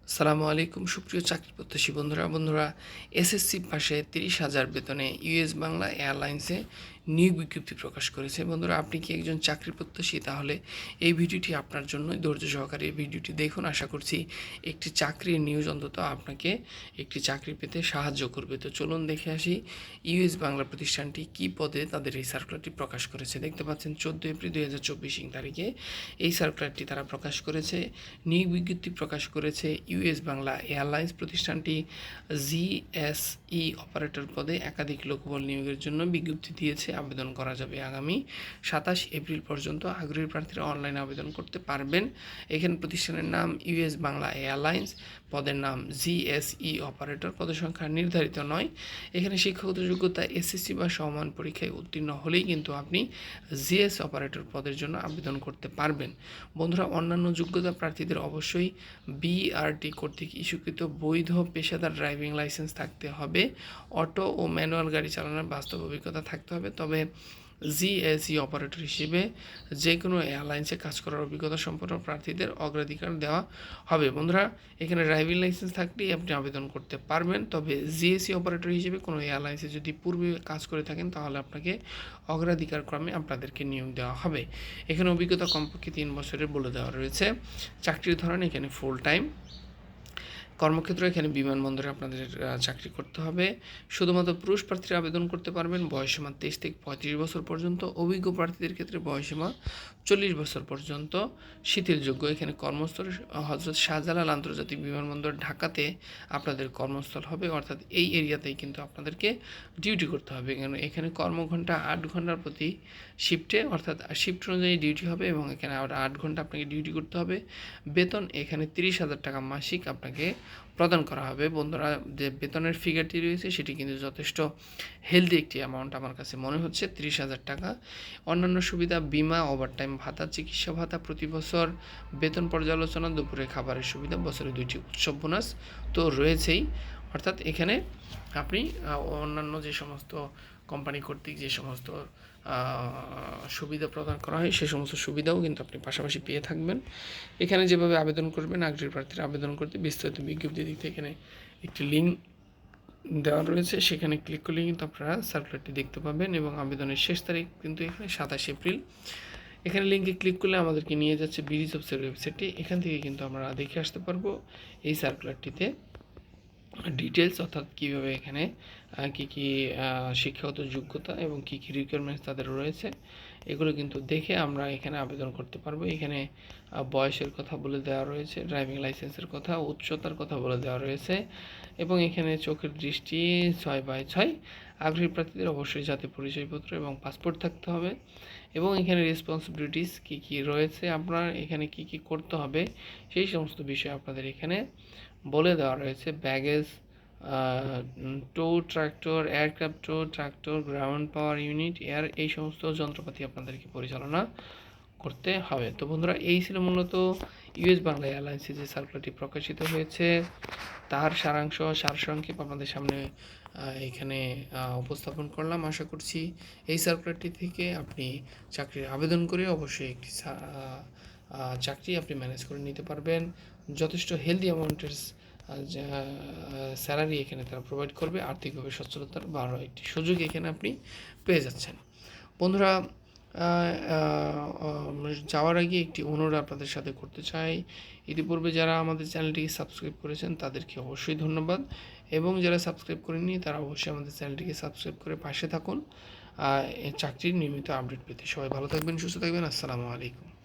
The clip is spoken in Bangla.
আসসালামু আলাইকুম সুপ্রিয় চাকরি প্রত্যাশী বন্ধুরা এসএসসি পাশে 30,000 বেতনে ইউএস বাংলা এয়ারলাইন্সে নিয়োগ বিজ্ঞপ্তি প্রকাশ করেছে। বন্ধুরা, আপনি কি একজন চাকরি প্রত্যাশী? তাহলে এই ভিডিওটি আপনার জন্য। ধৈর্য সহকারে এই ভিডিওটি দেখুন। আশা করছি একটি চাকরির নিউজ অন্তত আপনাকে একটি চাকরি পেতে সাহায্য করবে। তো চলুন দেখে আসি ইউএস বাংলা প্রতিষ্ঠানটি কী পদে তাদের এই সার্কুলারটি প্রকাশ করেছে। দেখতে পাচ্ছেন 14 এপ্রিল 2024 তারিখে এই সার্কুলারটি তারা প্রকাশ করেছে। নিয়োগ বিজ্ঞপ্তি প্রকাশ করেছে ইউএস বাংলা এয়ারলাইন্স প্রতিষ্ঠানটি জিএসই অপারেটর পদে একাধিক লোকবল নিয়োগের জন্য বিজ্ঞপ্তি দিয়েছে। আবেদন করা যাবে আগামী 27 এপ্রিল পর্যন্ত। আগ্রহী প্রার্থীরা অনলাইনে আবেদন করতে পারবেন। এখানে প্রতিষ্ঠানের নাম ইউএস বাংলা এয়ারলাইন্স, পদের নাম জিএসই অপারেটর, পদের সংখ্যা নির্ধারিত নয়। এখানে শিক্ষাগত যোগ্যতা এসএসসি বা সমমান পরীক্ষায় উত্তীর্ণ হলেই কিন্তু আপনি জিএস অপারেটর পদের জন্য আবেদন করতে পারবেন। বন্ধুরা, অন্যান্য যোগ্যতা প্রার্থীদের অবশ্যই বিআরটি কর্তৃক ইস্যুকৃত বৈধ পেশাদার ড্রাইভিং লাইসেন্স থাকতে হবে। অটো ও ম্যানুয়াল গাড়ি চালানোর বাস্তব অভিজ্ঞতা থাকতে হবে। তবে জিএসই অপারেটর হিসেবে যে কোনো এয়ারলাইন্সে কাজ করার অভিজ্ঞতা সম্পন্ন প্রার্থীদের অগ্রাধিকার দেওয়া হবে। বন্ধুরা, এখানে ড্রাইভিং লাইসেন্স থাকলেই আপনি আবেদন করতে পারবেন। তবে জিএসই অপারেটর হিসেবে কোনো এয়ারলাইন্সে যদি পূর্বে কাজ করে থাকেন তাহলে আপনাকে অগ্রাধিকার ক্রমে আপনাদেরকে নিয়োগ দেওয়া হবে। এখানে অভিজ্ঞতা কমপক্ষে 3 বছরের বলে দেওয়া রয়েছে। চাকরির ধরন এখানে ফুল টাইম। কর্মক্ষেত্র এখানে বিমানবন্দরে আপনাদের চাকরি করতে হবে। শুধুমাত্র পুরুষ প্রার্থীরা আবেদন করতে পারবেন। বয়সসীমা 23 থেকে 35 বছর পর্যন্ত। অভিজ্ঞ প্রার্থীদের ক্ষেত্রে বয়সসীমা 40 বছর পর্যন্ত শিথিলযোগ্য। এখানে কর্মস্থল হজরত শাহজালাল আন্তর্জাতিক বিমানবন্দর ঢাকাতে আপনাদের কর্মস্থল হবে, অর্থাৎ এই এরিয়াতেই কিন্তু আপনাদেরকে ডিউটি করতে হবে। এখানে কর্মঘণ্টা 8 ঘন্টার প্রতি শিফটে, অর্থাৎ শিফট অনুযায়ী ডিউটি হবে এবং এখানে আবার 8 ঘন্টা আপনাকে ডিউটি করতে হবে। বেতন এখানে 30,000 টাকা মাসিক আপনাকে প্রদান করা হবে। বন্ধুরা, যে বেতনের ফিগারটি রয়েছে সেটি কিন্তু যথেষ্ট হেলদি একটি অ্যামাউন্ট আমার কাছে মনে হচ্ছে, 30,000 টাকা। অন্যান্য সুবিধা বিমা, ওভারটাইম ভাতা, চিকিৎসা ভাতা, প্রতি বছর বেতন পর্যালোচনা, দুপুরে খাবারের সুবিধা, বছরে 2টি উৎসব বোনাস তো রয়েছেই। অর্থাৎ এখানে আপনি অন্যান্য যে সমস্ত কোম্পানি কর্তৃক যে সমস্ত সুবিধা প্রদান করা হয় সে সমস্ত সুবিধাও কিন্তু আপনি পাশাপাশি পেয়ে থাকবেন। এখানে যেভাবে আবেদন করবেন, আগ্রহী প্রার্থীরা আবেদন করতে বিস্তারিত বিজ্ঞপ্তি দিতে এখানে একটি লিঙ্ক দেওয়া রয়েছে, সেখানে ক্লিক করলে কিন্তু আপনারা সার্কুলারটি দেখতে পাবেন এবং আবেদনের শেষ তারিখ কিন্তু এখানে 27 এপ্রিল। এখানে লিঙ্কে ক্লিক করলে আমাদেরকে নিয়ে যাচ্ছে বিডি জবসের ওয়েবসাইটে। এখান থেকে কিন্তু আমরা দেখে আসতে পারবো এই সার্কুলারটিতে ডিটেলস, অর্থাৎ কীভাবে এখানে কী কী শিক্ষাগত যোগ্যতা এবং কী কী রিকোয়ারমেন্টস তাদের রয়েছে এগুলো কিন্তু দেখে আমরা এখানে আবেদন করতে পারবো। এখানে বয়সের কথা বলে দেওয়া রয়েছে, ড্রাইভিং লাইসেন্সের কথা, উচ্চতার কথা বলে দেওয়া রয়েছে এবং এখানে চোখের দৃষ্টি 6/6। আগ্রহী প্রার্থীদের অবশ্যই জাতীয় পরিচয়পত্র এবং পাসপোর্ট থাকতে হবে এবং এখানে রেসপন্সিবিলিটিস কী কী রয়েছে, আপনার এখানে কী কী করতে হবে সেই সমস্ত বিষয় আপনাদের এখানে বলে দেওয়া রয়েছে। ব্যাগেজ টো ট্রাক্টর, এয়ারক্রাফট টো ট্রাক্টর, গ্রাউন্ড পাওয়ার ইউনিট, এই সমস্ত যন্ত্রপাতি আপনাদেরকে পরিচালনা করতে হবে। তো বন্ধুরা, এই ছিল মূলত ইউএস বাংলা এয়ারলাইন্সে যে সার্কুলারটি প্রকাশিত হয়েছে তার সারসংক্ষেপ আপনাদের সামনে এখানে উপস্থাপন করলাম। আশা করছি এই সার্কুলারটি থেকে আপনি চাকরির আবেদন করে অবশ্যই একটি চাকরি আপনি ম্যানেজ করে নিতে পারবেন। যথেষ্ট হেলদি অ্যামাউন্টের স্যালারি এখানে তারা প্রোভাইড করবে। আর্থিকভাবে সচ্ছলতার ভালো একটি সুযোগ এখানে আপনি পেয়ে যাচ্ছেন। বন্ধুরা, যাওয়ার আগে একটি অনুরোধ আপনাদের সাথে করতে চাই। ইতিপূর্বে যারা আমাদের চ্যানেলটিকে সাবস্ক্রাইব করেছেন তাদেরকে অবশ্যই ধন্যবাদ এবং যারা সাবস্ক্রাইব করেননি তারা অবশ্যই আমাদের চ্যানেলটিকে সাবস্ক্রাইব করে পাশে থাকুন চাকরির নিয়মিত আপডেট পেতে। সবাই ভালো থাকবেন, সুস্থ থাকবেন। আসসালামু আলাইকুম।